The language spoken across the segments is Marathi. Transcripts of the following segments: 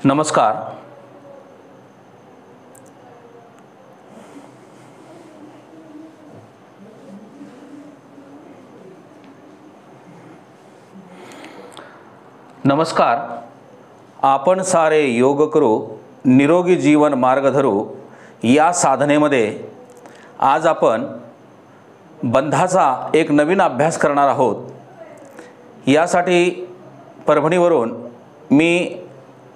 नमस्कार. नमस्कार. आपण सारे योग करू, निरोगी जीवन मार्ग धरू या साधनेमध्ये आज आपण बंधाचा एक नवीन अभ्यास करणार आहोत. यासाठी परभणीवरून मी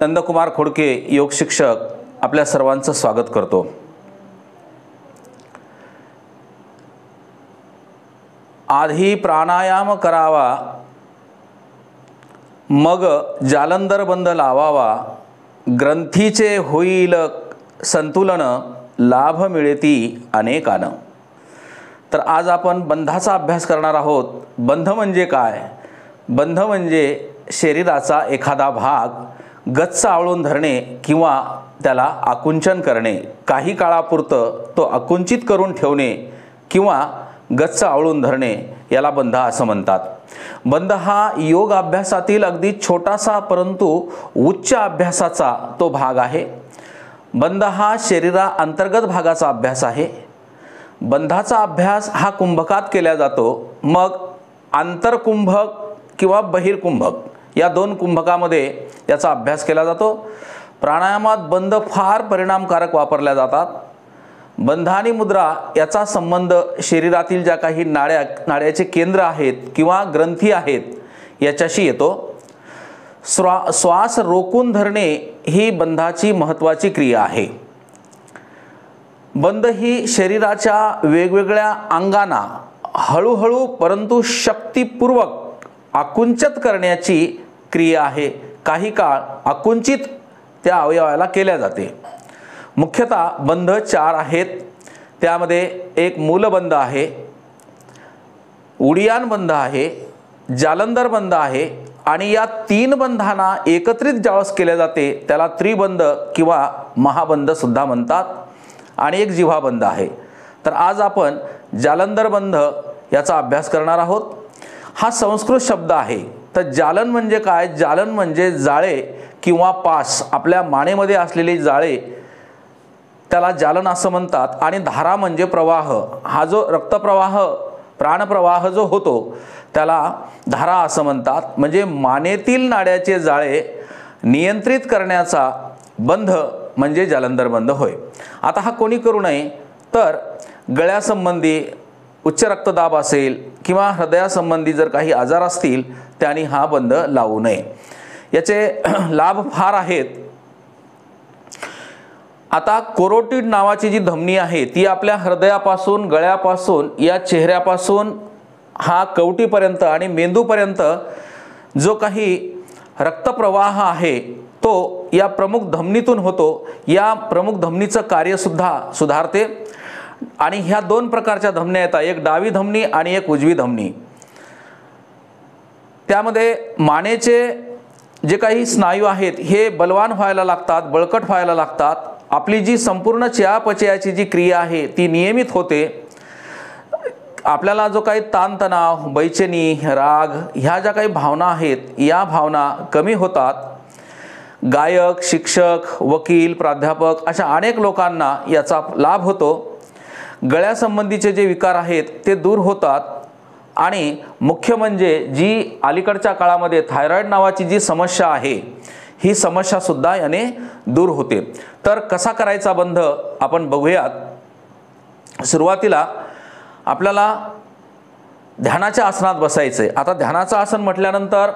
नंदकुमार खोडके योग शिक्षक आपल्या सर्वांचं स्वागत करतो. आधी प्राणायाम करावा, मग जालंधर बंध लावावा, ग्रंथीचे होईल संतुलन, लाभ मिळती अनेकानं. तर आज आपण बंधाचा अभ्यास करणार आहोत. बंध म्हणजे काय? बंध म्हणजे शरीराचा एखादा भाग गच्च आवळून धरणे किंवा त्याला आकुंचन करणे, काही काळापुरतं तो आकुंचित करून ठेवणे किंवा गच्च आवळून धरणे याला बंध असं म्हणतात. बंध हा योग अभ्यासातील अगदी छोटासा परंतु उच्च अभ्यासाचा तो भाग आहे. बंध हा शरीरा अंतर्गत भागाचा अभ्यास आहे. बंधाचा अभ्यास हा कुंभकात केला जातो. मग आंतरकुंभक किंवा बहिर्कुंभक या दोन कुंभकामध्ये याचा अभ्यास केला जातो. प्राणायामात बंध फार परिणामकारक वापरल्या जातात. बंध आणि मुद्रा याचा संबंध शरीरातील ज्या काही नाड्याचे केंद्र आहेत किंवा ग्रंथी आहेत याच्याशी येतो. श्वास रोखून धरणे ही बंधाची महत्त्वाची क्रिया आहे. बंध ही शरीराच्या वेगवेगळ्या अंगांना हळूहळू परंतु शक्तिपूर्वक आकुंचित करण्याची क्रिया आहे. काही काळ आकुंचित त्या अवयवाला केल्या जाते. मुख्यतः बंध 4 आहेत. त्यामध्ये एक मूलबंध आहे, उडियान बंध आहे, जालंधर बंध आहे आणि या 3 बंधांना एकत्रित ज्यावेळेस केले जाते त्याला त्रिबंध किंवा महाबंध सुद्धा म्हणतात. आणि एक जिव्हाबंध आहे. तर आज आपण जालंधर बंध याचा अभ्यास करणार आहोत. हा संस्कृत शब्द आहे. तर जालन म्हणजे काय? जालन म्हणजे जाळे किंवा पास. आपल्या मानेमध्ये असलेले जाळे त्याला जालन असं म्हणतात. आणि धारा म्हणजे प्रवाह. हा जो रक्तप्रवाह प्राणप्रवाह जो होतो त्याला धारा असं म्हणतात. म्हणजे मानेतील नाड्याचे जाळे नियंत्रित करण्याचा बंध म्हणजे जालंधर बंध होय. आता हा कोणी करू नये तर गळ्यासंबंधी उच्च रक्तदाब असेल किंवा हृदयासंबंधी जर काही आजार असतील त्यांनी हा बंध लावू नये. याचे लाभ फार आहेत. आता कोरोटिड नावाची जी धमनी आहे ती आपल्या हृदयापासून, गळ्यापासून, या चेहऱ्यापासून हा कवटीपर्यंत आणि मेंदूपर्यंत जो काही रक्तप्रवाह आहे तो या प्रमुख धमनीतून होतो. या प्रमुख धमनीचं कार्यसुद्धा सुधारते. आणि ह्या 2 प्रकारच्या धमन्या येतात, एक डावी धमनी आणि एक उजवी धमनी. त्यामध्ये मानेचे जे काही स्नायू आहेत हे बलवान व्हायला लागतात, बळकट व्हायला लागतात. आपली जी संपूर्ण चयापचयाची जी क्रिया आहे ती नियमित होते. आपल्याला जो काही ताणतणाव, बैचेनी, राग ह्या ज्या काही भावना आहेत या भावना कमी होतात. गायक, शिक्षक, वकील, प्राध्यापक अशा अनेक लोकांना याचा लाभ होतो. गळ्यासंबंधीचे जे विकार आहेत ते दूर होतात. आणि मुख्य म्हणजे जी अलीकडच्या काळामध्ये थायरॉईड नावाची जी समस्या आहे ही समस्या सुद्धा याने दूर होते. तर कसा करायचा बंध आपण बघूयात. सुरुवातीला आपल्याला ध्यानाच्या आसनात बसायचे. आता ध्यानाचं आसन म्हटल्यानंतर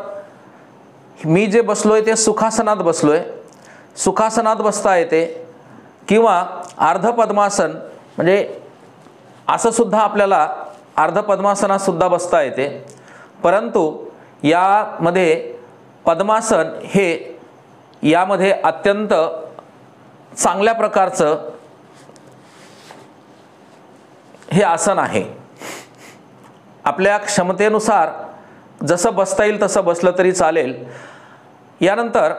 मी जे बसलोय ते सुखासनात बसलोय. सुखासनात बसता येते किंवा अर्ध पद्मासन म्हणजे असं सुद्धा आपल्याला अर्ध पद्मासनात सुद्धा बसता येते. परंतु यामध्ये पद्मासन हे यामध्ये अत्यंत चांगल्या प्रकारचं हे आसन आहे. आपल्या क्षमतेनुसार जसं बसता येईल तसं बसलं तरी चालेल. यानंतर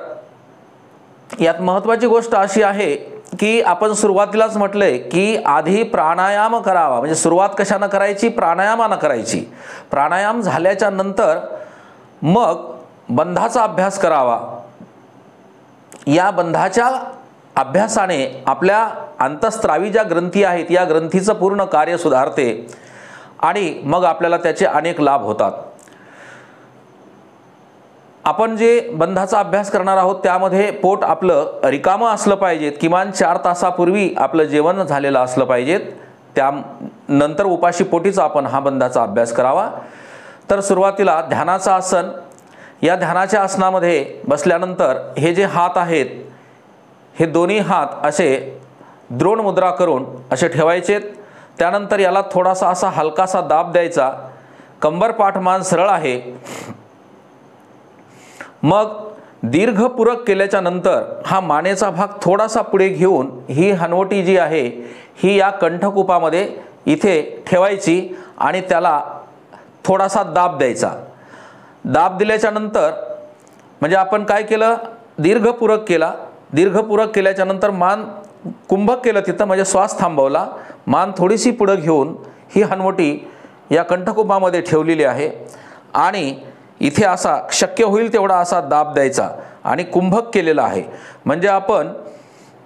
यात महत्त्वाची गोष्ट अशी आहे की आपण सुरुवातीलाच म्हटलंय की आधी प्राणायाम करावा. म्हणजे सुरुवात कशानं करायची? प्राणायामानं करायची. प्राणायाम झाल्याच्या नंतर मग बंधाचा अभ्यास करावा. या बंधाच्या अभ्यासाने आपल्या अंतःस्रावी ज्या ग्रंथी आहेत या ग्रंथीचं पूर्ण कार्य सुधारते आणि मग आपल्याला त्याचे अनेक लाभ होतात. आपण जे बंधाचा अभ्यास करणार आहोत त्यामध्ये पोट आपलं रिकामं असलं पाहिजे, किमान 4 तासापूर्वी आपलं जेवण झालेलं असलं पाहिजे. त्यानंतर उपाशी पोटीच आपण हा बंधाचा अभ्यास करावा. तर सुरुवातीला ध्यानाचं आसन. या ध्यानाच्या आसनामध्ये बसल्यानंतर हे जे हात आहेत हे दोन्ही हात असे द्रोण मुद्रा करून असे ठेवायचेत. त्यानंतर याला थोडासा असा हलकासा दाब द्यायचा. कंबर पाठमान सरळ आहे. मग दीर्घपूरक केल्याच्या नंतर हा मानेचा भाग थोडासा पुढे घेऊन ही हनवटी जी आहे ही या कंठकूपामध्ये इथे ठेवायची आणि त्याला थोडासा दाब द्यायचा. दाब दिल्याच्या नंतर म्हणजे आपण काय केलं, दीर्घपूरक केला. दीर्घपूरक केल्याच्या नंतर मान कुंभक केलं तिथं, म्हणजे श्वास थांबवला. मान थोडीशी पुढे घेऊन ही हनवटी या कंठकूपामध्ये ठेवलेली आहे आणि इथे असा शक्य होईल तेवढा असा दाब द्यायचा आणि कुंभक केलेला आहे. म्हणजे आपण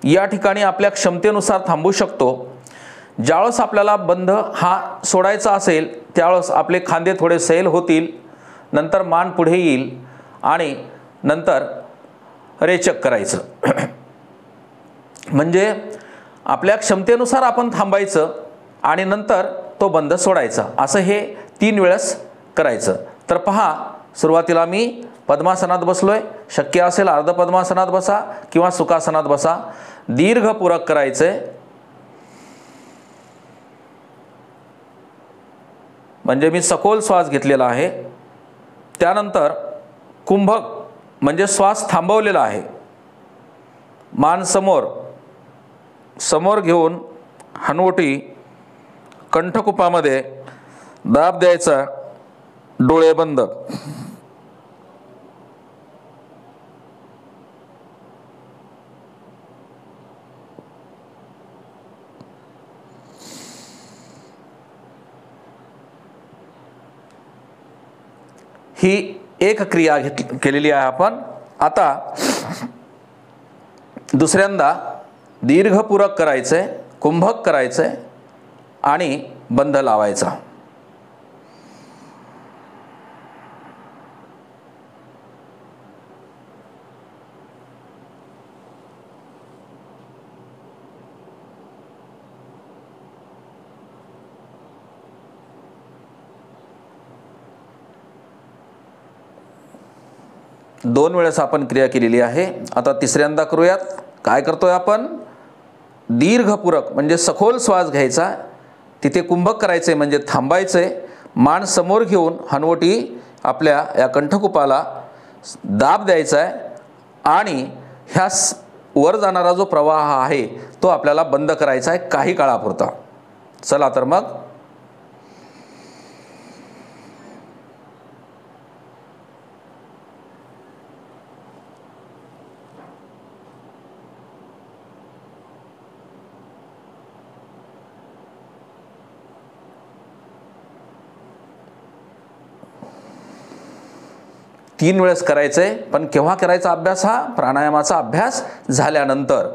या ठिकाणी आपल्या क्षमतेनुसार थांबू शकतो. ज्यावेळेस आपल्याला बंध हा सोडायचा असेल त्यावेळेस आपले खांदे थोडे सैल होतील, नंतर मान पुढे येईल आणि नंतर रेचक करायचं. म्हणजे आपल्या क्षमतेनुसार आपण थांबायचं आणि नंतर तो बंध सोडायचा. असं हे 3 वेळेस करायचं. तर पहा, सुरुवातीला मी पद्मासनात बसलोय. शक्य असेल अर्ध पद्मासनात बसा किंवा सुखासनात बसा. दीर्घपूरक करायचंय. म्हणजे मी सखोल श्वास घेतलेला आहे. त्यानंतर कुंभक म्हणजे श्वास थांबवलेला आहे. मान समोर समोर घेऊन हनवटी कंठकुपामध्ये दाब द्यायचा. डोळे बंद. ही एक क्रिया केलेली आहे आपण. आता दुसऱ्यांदा दीर्घपूरक करायचंय, कुंभक करायचंय आणि बंध लावायचा. दोन वेळेस आपण क्रिया केलेली आहे. आता तिसऱ्यांदा करूयात. काय करतोय आपण, दीर्घपूरक म्हणजे सखोल श्वास घ्यायचा, तिथे कुंभक करायचे म्हणजे थांबायचे. मान समोर घेऊन हनवटी आपल्या या कंठकुपाला दाब द्यायचा आहे आणि ह्या वर जाणारा जो प्रवाह आहे तो आपल्याला बंद करायचा आहे काही काळापुरता. चला तर मग तीन वेळेस करायचंय. पण केव्हा करायचा अभ्यास, हा प्राणायामाचा अभ्यास झाल्यानंतर.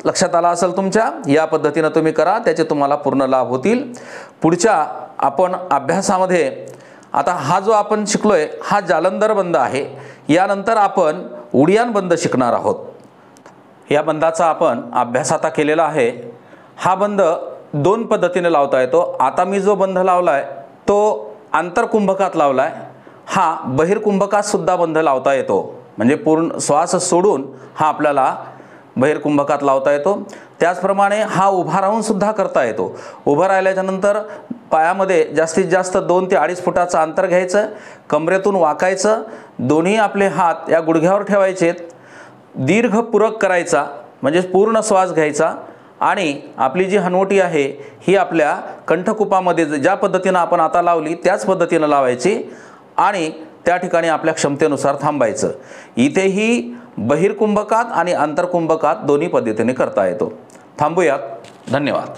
लक्षात आला असेल तुमच्या. या पद्धतीने तुम्ही करा, त्याचे तुम्हाला पूर्ण लाभ होतील. पुढच्या आपण अभ्यासामध्ये आता हा जो आपण शिकलोय हा जालंधर बंद आहे. यानंतर आपण उडियान बंद शिकणार आहोत. या बंदाचा आपण अभ्यास आता केलेला आहे. हा बंद 2 पद्धतीने लावता येतो. आता मी जो बंद लावलाय तो आंतरकुंभकात लावलाय. हा बहिर्कुंभकात सुद्धा बंध लावता येतो. म्हणजे पूर्ण श्वास सोडून हा आपल्याला बहिर्कुंभकात लावता येतो. त्याचप्रमाणे हा उभा राहून सुद्धा करता येतो. उभं राहिल्याच्या नंतर पायामध्ये जास्तीत जास्त 2 ते 2.5 फुटाचं अंतर घ्यायचं. कमरेतून वाकायचं. दोन्ही आपले हात या गुडघ्यावर ठेवायचे. दीर्घपूरक करायचा म्हणजे पूर्ण श्वास घ्यायचा आणि आपली जी हनवटी आहे ही आपल्या कंठकुपामध्ये ज्या पद्धतीनं आपण आता लावली त्याच पद्धतीनं लावायची आणि त्या ठिकाणी आपल्या क्षमतेनुसार थांबायचं. इथेही बहिर्कुंभकात आणि आंतरकुंभकात दोन्ही पद्धतीने करता येतो. थांबूयात. धन्यवाद.